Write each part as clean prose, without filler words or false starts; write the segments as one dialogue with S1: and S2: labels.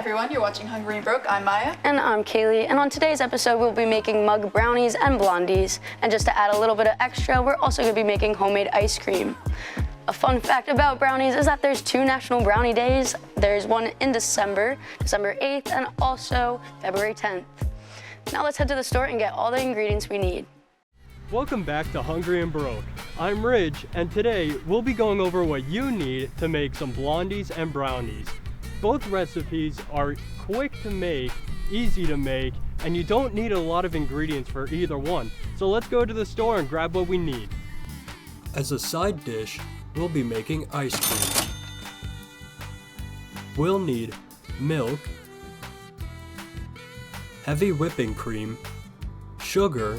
S1: everyone, you're watching Hungry and Broke. I'm Maya.
S2: And I'm Kaylee, and on today's episode we'll be making mug brownies and blondies. And just to add a little bit of extra, we're also going to be making homemade ice cream. A fun fact about brownies is that there's 2 National Brownie Days. There's one in December 8th, and also February 10th. Now let's head to the store and get all the ingredients we need.
S3: Welcome back to Hungry and Broke. I'm Ridge, and today we'll be going over what you need to make some blondies and brownies. Both recipes are quick to make, easy to make, and you don't need a lot of ingredients for either one. So let's go to the store and grab what we need. As a side dish, we'll be making ice cream. We'll need milk, heavy whipping cream, sugar,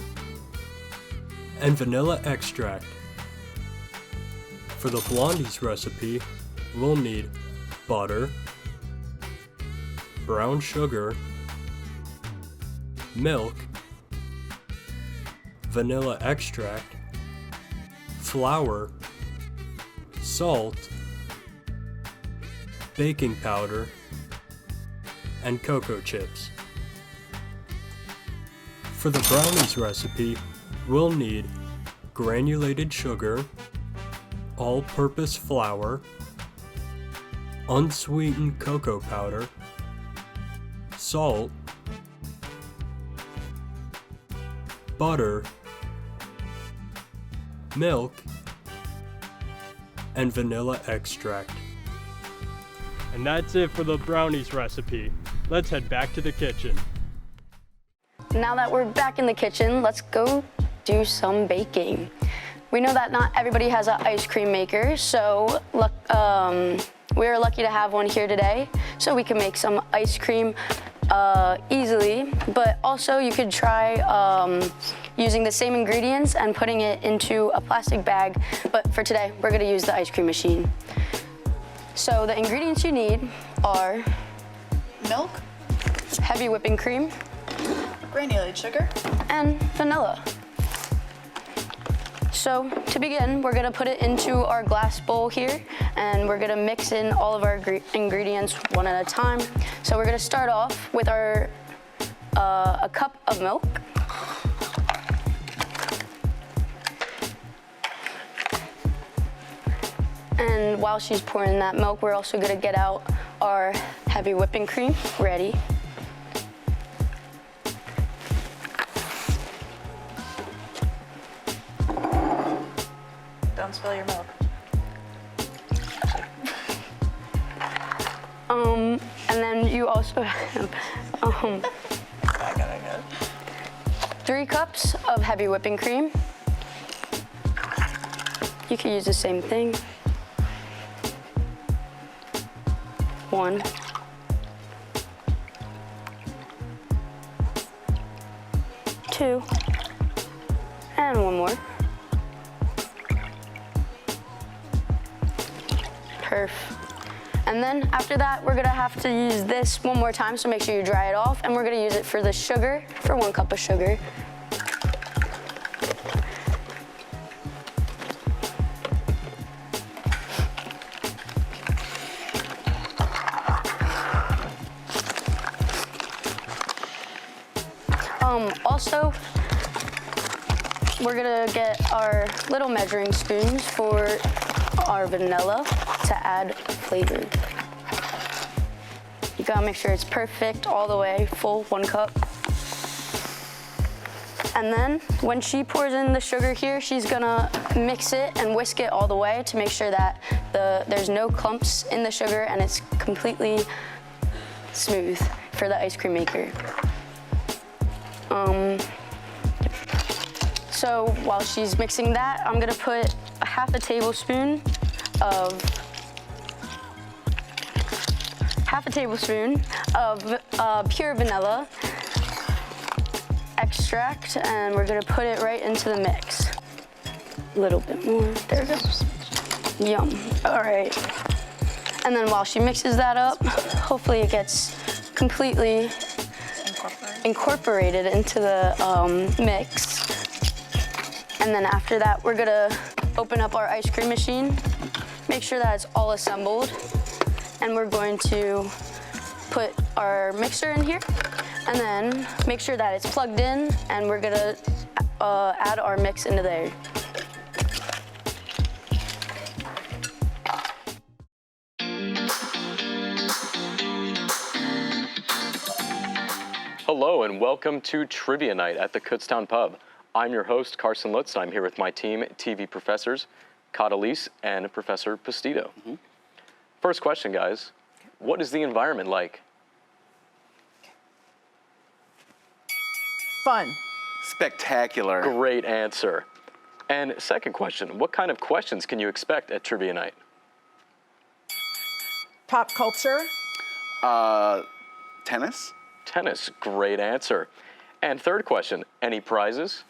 S3: and vanilla extract. For the blondies recipe, we'll need butter, brown sugar, milk, vanilla extract, flour, salt, baking powder, and cocoa chips. For the brownies recipe, we'll need granulated sugar, all-purpose flour, unsweetened cocoa powder, salt, butter, milk, and vanilla extract. And that's it for the brownies recipe. Let's head back to the kitchen.
S2: Now that we're back in the kitchen, let's go do some baking. We know that not everybody has an ice cream maker, so we are lucky to have one here today, so we can make some ice cream easily, but also you could try using the same ingredients and putting it into a plastic bag, but for today, we're gonna use the ice cream machine. So the ingredients you need are
S1: Milk,
S2: heavy whipping cream,
S1: granulated sugar,
S2: and vanilla. So to begin, we're gonna put it into our glass bowl here, and we're gonna mix in all of our ingredients one at a time. So we're gonna start off with our a cup of milk. And while she's pouring that milk, we're also gonna get out our heavy whipping cream ready.
S1: Don't spill your milk.
S2: And then you also have
S1: I got it.
S2: 3 cups of heavy whipping cream. You could use the same thing. 1. 2. And 1 more. Perf. And then after that, we're gonna have to use this one more time, so make sure you dry it off, and we're gonna use it for the sugar, for 1 cup of sugar. Also, we're gonna get our little measuring spoons for our vanilla to add flavor. You gotta make sure it's perfect all the way, full 1 cup. And then when she pours in the sugar here, she's gonna mix it and whisk it all the way to make sure that there's no clumps in the sugar and it's completely smooth for the ice cream maker. So while she's mixing that, I'm gonna put a half a tablespoon of pure vanilla extract, and we're gonna put it right into the mix. A little bit more, there it goes. Yum, all right. And then while she mixes that up, hopefully it gets completely incorporated into the mix. And then after that, we're gonna open up our ice cream machine, make sure that it's all assembled, and we're going to put our mixer in here and then make sure that it's plugged in, and we're gonna add our mix into there.
S4: Hello and welcome to Trivia Night at the Kutztown Pub. I'm your host, Carson Lutz, and I'm here with my team, TV professors, Catalise and Professor Pastito. First question, guys. What is the environment like?
S5: Fun.
S6: Spectacular.
S4: Great answer. And second question, what kind of questions can you expect at Trivia Night?
S5: Pop culture.
S6: Tennis?
S4: Tennis, great answer. And third question, any prizes?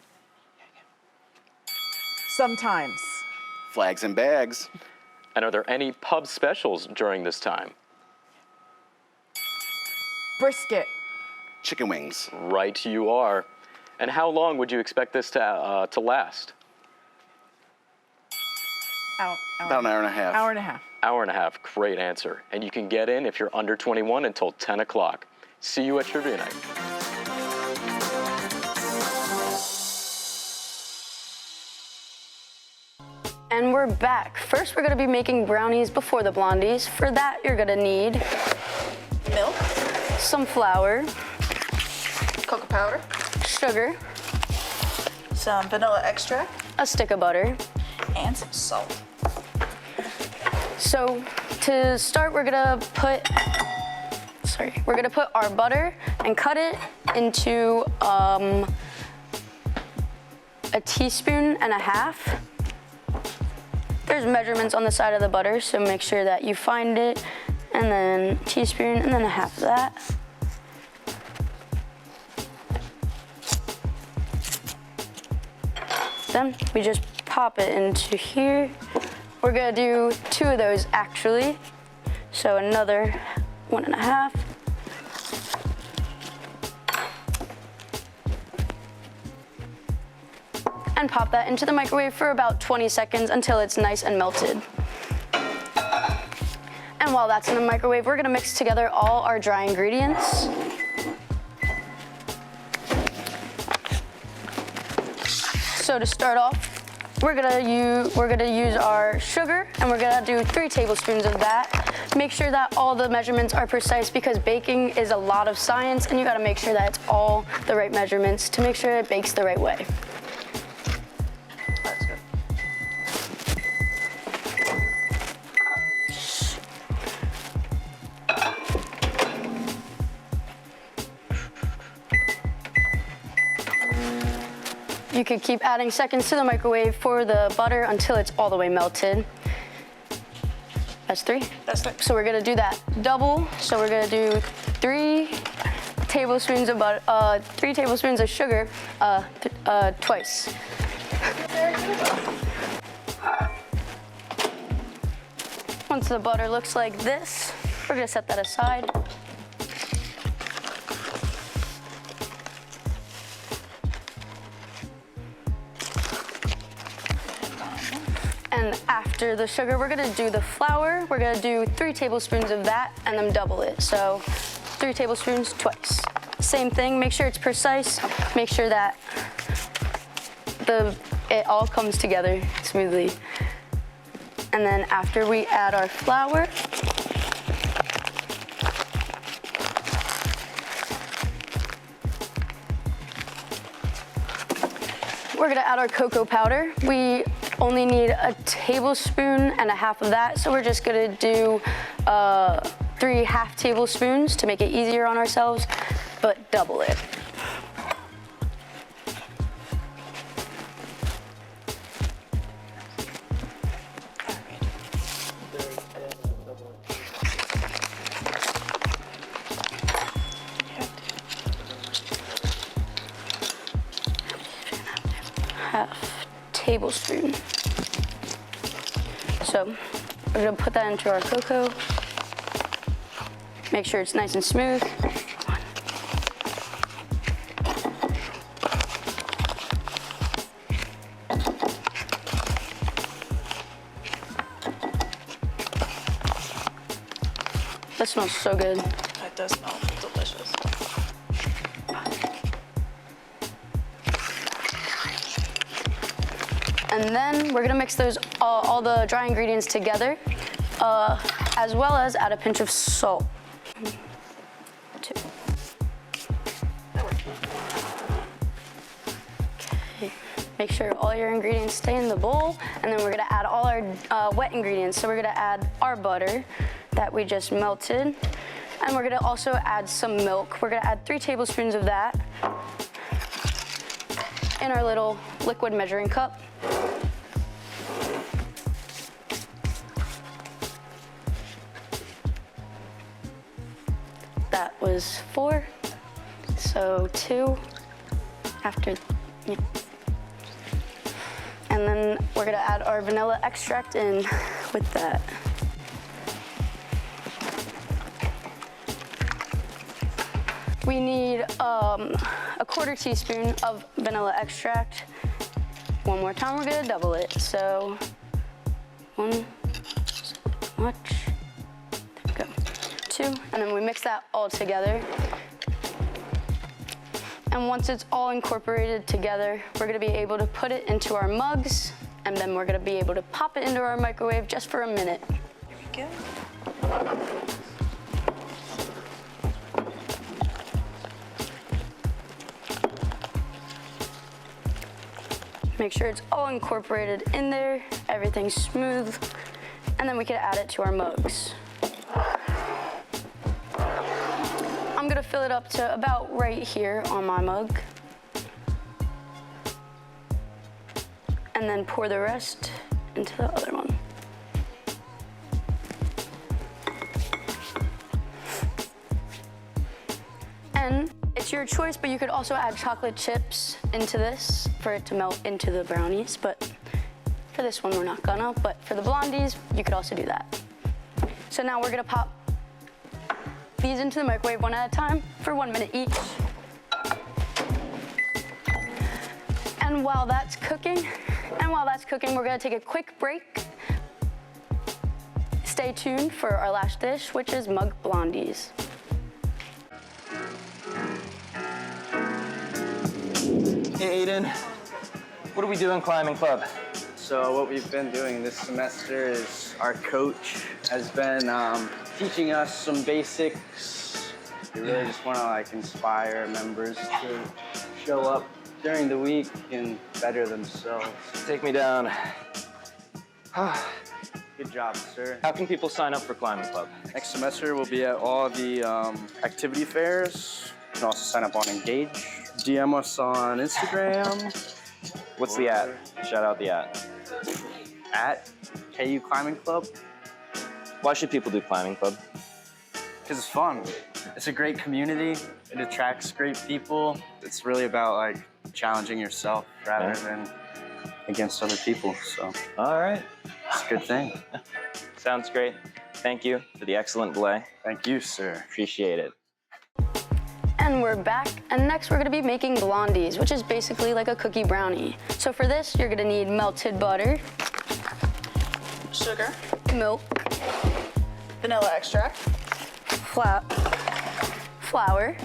S5: Sometimes.
S6: Flags and bags.
S4: And are there any pub specials during this time?
S5: Brisket.
S6: Chicken wings.
S4: Right you are. And how long would you expect this to last?
S6: About an hour and a half.
S5: Hour and a half.
S4: Hour and a half, great answer. And you can get in if you're under 21 until 10 o'clock. See you at Trivia Night.
S2: And we're back. First, we're gonna be making brownies before the blondies. For that, you're gonna need
S1: Milk,
S2: some flour,
S1: cocoa powder,
S2: sugar,
S1: some vanilla extract,
S2: a stick of butter.
S1: and some salt.
S2: So to start, we're gonna put our butter and cut it into a teaspoon and a half. There's measurements on the side of the butter, so make sure that you find it, and then a teaspoon and then a half of that. Then we just pop it into here. We're gonna do 2 of those actually. So another 1.5. And pop that into the microwave for about 20 seconds until it's nice and melted. And while that's in the microwave, we're gonna mix together all our dry ingredients. So to start off, we're gonna use our sugar, and we're gonna do 3 tablespoons of that. Make sure that all the measurements are precise, because baking is a lot of science, and you gotta make sure that it's all the right measurements to make sure it bakes the right way.
S1: That's good.
S2: You could keep adding seconds to the microwave for the butter until it's all the way melted. That's 3?
S1: That's 3.
S2: So we're gonna do that double. So we're gonna do 3 tablespoons of butter, 3 tablespoons of sugar, twice. Once the butter looks like this, we're gonna set that aside. And after the sugar, we're gonna do the flour. We're gonna do 3 tablespoons of that and then double it. So 3 tablespoons twice. Same thing, make sure it's precise. Make sure that it all comes together smoothly. And then after we add our flour, we're gonna add our cocoa powder. We only need a tablespoon and a half of that, so we're just gonna do 3 half tablespoons to make it easier on ourselves, but double it. Half tablespoon. So we're gonna put that into our cocoa. Make sure it's nice and smooth. That smells so good.
S1: I That does smell delicious.
S2: And then we're gonna mix those all the dry ingredients together, as well as add a pinch of salt. 2. Okay. Make sure all your ingredients stay in the bowl, and then we're gonna add all our wet ingredients. So we're gonna add our butter that we just melted, and we're gonna also add some milk. We're gonna add 3 tablespoons of that in our little liquid measuring cup. That was 4, so 2 after, yeah. And then we're gonna add our vanilla extract in with that. We need a 1/4 teaspoon of vanilla extract. One more time, we're gonna double it. So 1, much, there we go, 2, and then we mix that all together. And once it's all incorporated together, we're gonna be able to put it into our mugs, and then we're gonna be able to pop it into our microwave just for a minute.
S1: Here we go.
S2: Make sure it's all incorporated in there, everything's smooth, and then we can add it to our mugs. I'm gonna fill it up to about right here on my mug. And then pour the rest into the other one. And it's your choice, but you could also add chocolate chips into this for it to melt into the brownies, but for this one we're not gonna, but for the blondies, you could also do that. So now we're gonna pop these into the microwave one at a time for 1 minute each. And while that's cooking, we're gonna take a quick break. Stay tuned for our last dish, which is mug blondies.
S7: Hey Aiden, what do we do in climbing club?
S8: So what we've been doing this semester is our coach has been teaching us some basics. We really just want to inspire members to show up during the week and better themselves.
S7: Take me down.
S8: Good job, sir.
S7: How can people sign up for climbing club?
S8: Next semester we'll be at all the activity fairs. You can also sign up on Engage. DM us on Instagram.
S7: What's the at? Shout out the at.
S8: At KU Climbing Club.
S7: Why should people do climbing club?
S8: Because it's fun. It's a great community. It attracts great people. It's really about challenging yourself rather than against other people. So
S7: All right.
S8: it's a good thing.
S7: Sounds great. Thank you for the excellent belay.
S8: Thank you, sir.
S7: Appreciate it.
S2: And we're back, and next we're gonna be making blondies, which is basically like a cookie brownie. So for this, you're gonna need melted butter,
S1: Sugar,
S2: milk,
S1: vanilla extract,
S2: flour,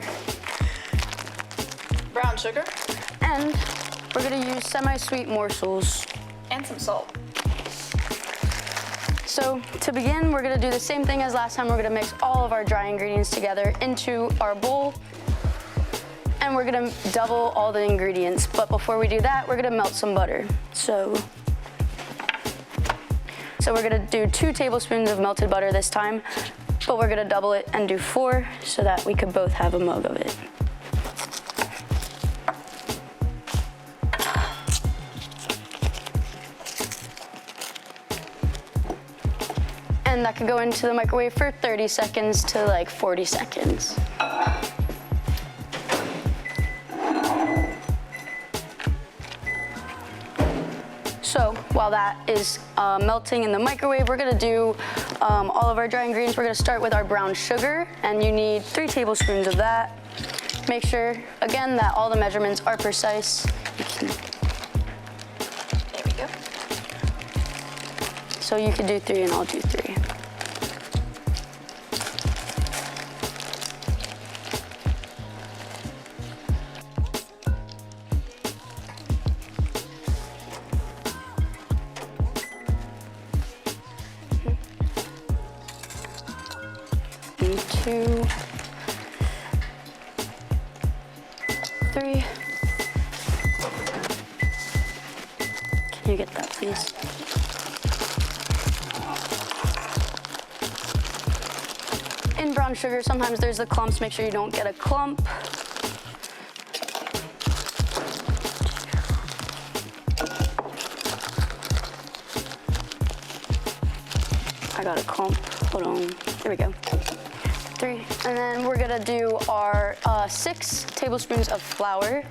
S1: brown sugar,
S2: and we're gonna use semi-sweet morsels.
S1: and some salt.
S2: So to begin, we're gonna do the same thing as last time. We're gonna mix all of our dry ingredients together into our bowl, and we're gonna double all the ingredients. But before we do that, we're gonna melt some butter. So we're gonna do 2 tablespoons of melted butter this time, but we're gonna double it and do 4 so that we could both have a mug of it. And that could go into the microwave for 30 seconds to 40 seconds. So while that is melting in the microwave, we're gonna do all of our dry ingredients. We're gonna start with our brown sugar, and you need 3 tablespoons of that. Make sure, again, that all the measurements are precise.
S1: There we go.
S2: So you could do 3 and I'll do 3. 2, 3. Can you get that, please? In brown sugar, sometimes there's the clumps. Make sure you don't get a clump. I got a clump. Hold on. There we go. 3. And then we're gonna do our 6 tablespoons of flour.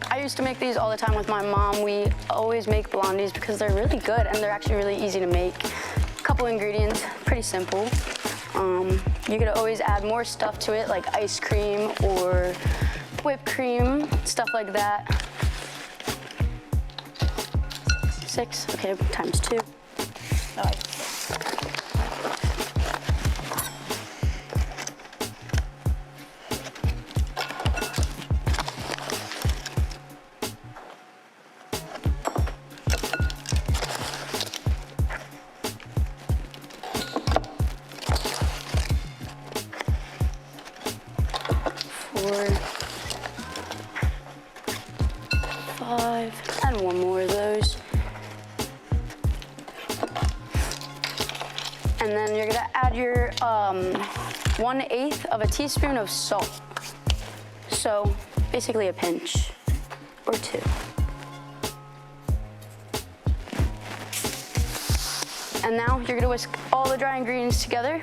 S2: I used to make these all the time with my mom. We always make blondies because they're really good and they're actually really easy to make. Couple ingredients, pretty simple. You could always add more stuff to it, like ice cream or whipped cream, stuff like that. 6, okay, times 2.
S1: Nice.
S2: And one more of those. And then you're gonna add your 1/8 of a teaspoon of salt. So basically a pinch or 2. And now you're gonna whisk all the dry ingredients together.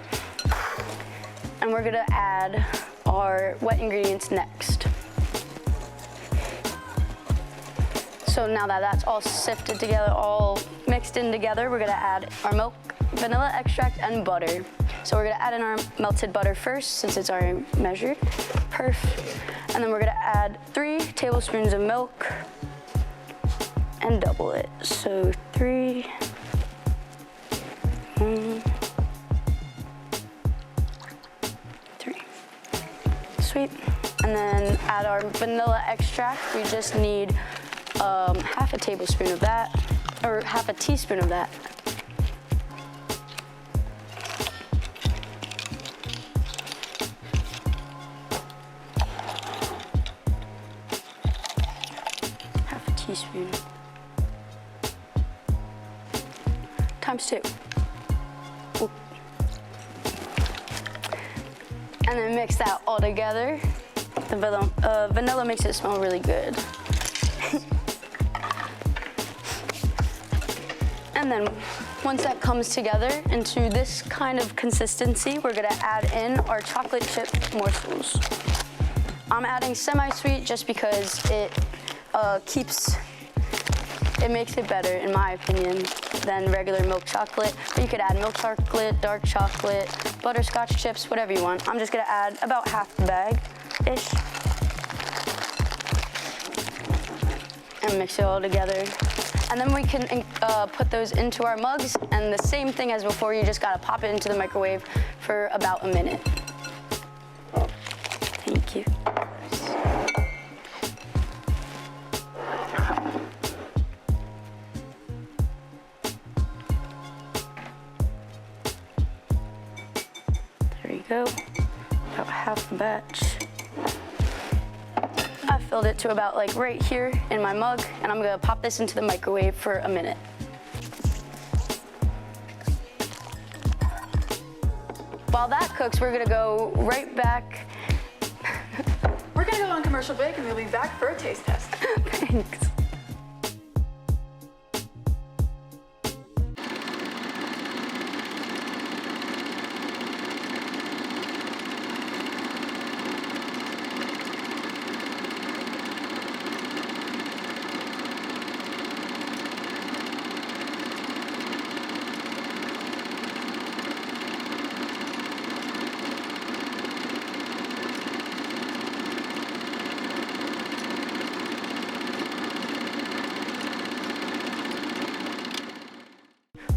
S2: And we're gonna add our wet ingredients next. So now that that's all sifted together, all mixed in together, we're gonna add our milk, vanilla extract, and butter. So we're gonna add in our melted butter first, since it's already measured. Perfect. And then we're gonna add 3 tablespoons of milk and double it. So 3, 1, 3. Sweet. And then add our vanilla extract. We just need half a tablespoon of that, or half a teaspoon of that. Half a teaspoon. Times 2. Ooh. And then mix that all together. The vanilla makes it smell really good. And then once that comes together into this kind of consistency, we're gonna add in our chocolate chip morsels. I'm adding semi-sweet just because it makes it better, in my opinion, than regular milk chocolate. But you could add milk chocolate, dark chocolate, butterscotch chips, whatever you want. I'm just gonna add about half the bag-ish. And mix it all together. And then we can put those into our mugs, and the same thing as before, you just gotta pop it into the microwave for about a minute. Thank you. There you go, about half the batch. I filled it to about like right here in my mug, and I'm gonna pop this into the microwave for a minute. While that cooks, we're gonna go right back.
S1: We're gonna go on commercial break and we'll be back for a taste test.
S2: Thanks.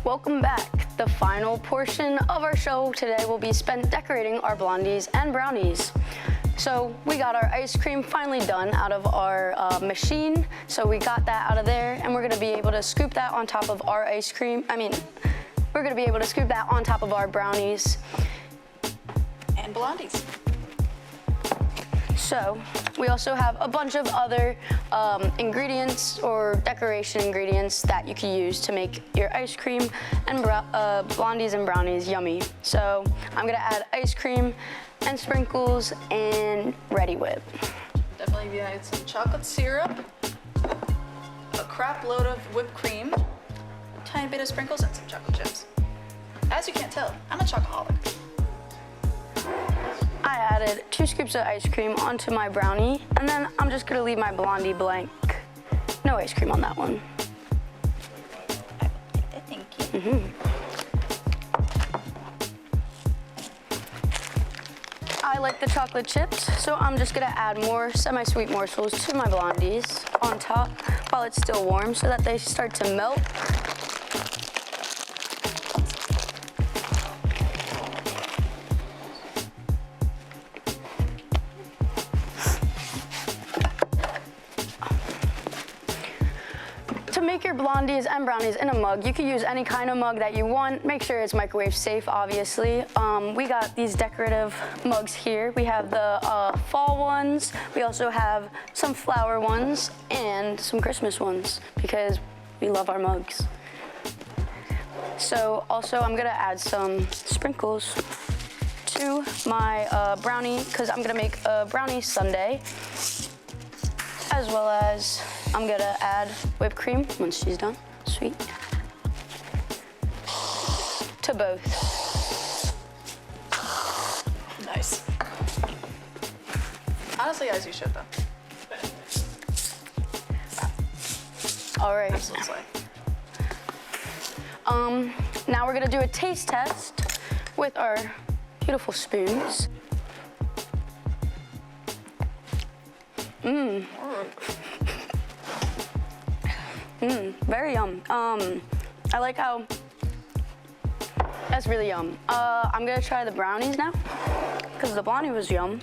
S2: Welcome back. The final portion of our show today will be spent decorating our blondies and brownies. So we got our ice cream finally done out of our machine. So we got that out of there, and we're gonna be able to scoop that on top of our ice cream. We're gonna be able to scoop that on top of our brownies.
S1: And Blondies.
S2: So we also have a bunch of other ingredients or decoration ingredients that you can use to make your ice cream and Blondies and brownies yummy. So I'm gonna add ice cream and sprinkles and Ready Whip.
S1: Definitely gonna add some chocolate syrup, a crap load of whipped cream, a tiny bit of sprinkles, and some chocolate chips. As you can't tell, I'm a chocoholic.
S2: I added 2 scoops of ice cream onto my brownie, and then I'm just gonna leave my Blondie blank. No ice cream on that one.
S1: Thank you.
S2: I like the chocolate chips, so I'm just gonna add more semi-sweet morsels to my Blondies on top while it's still warm so that they start to melt. To make your Blondies and brownies in a mug, you can use any kind of mug that you want. Make sure it's microwave safe, obviously. We got these decorative mugs here. We have the fall ones. We also have some flower ones and some Christmas ones because we love our mugs. So also I'm gonna add some sprinkles to my brownie because I'm gonna make a brownie sundae, as well as I'm gonna add whipped cream once she's done. Sweet. To both.
S1: Nice. Honestly, as you should, though.
S2: All right.
S1: That's what it's like.
S2: Now we're gonna do a taste test with our beautiful spoons. Very yum. I like how, that's really yum. I'm gonna try the brownies now, because the Blondie was yum.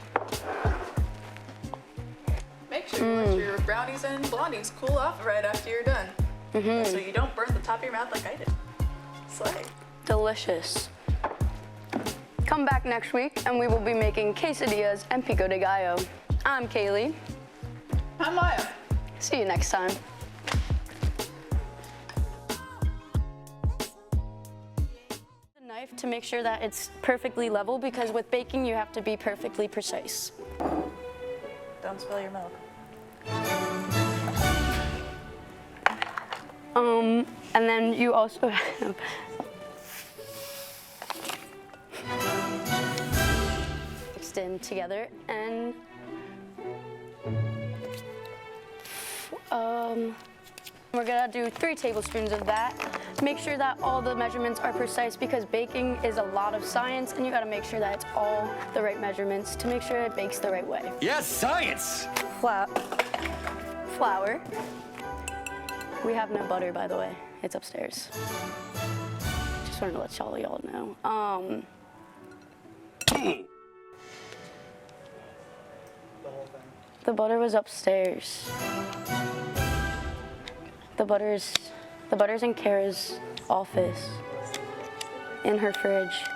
S1: Make sure you let your brownies and Blondies cool off right after you're done. So you don't burn the top of your mouth like I did. Slay.
S2: Delicious. Come back next week and we will be making quesadillas and pico de gallo. I'm Kaylee.
S1: I'm Maya.
S2: See you next time. The knife to make sure that it's perfectly level, because with baking you have to be perfectly precise.
S1: Don't spill your milk.
S2: And then you also have mixed in together, and we're gonna do 3 tablespoons of that. Make sure that all the measurements are precise because baking is a lot of science, and you gotta make sure that it's all the right measurements to make sure it bakes the right way.
S9: Yes, science!
S2: Flour. We have no butter, by the way. It's upstairs. Just wanted to let y'all know. The butter was upstairs. The butter's in Kara's office, in her fridge.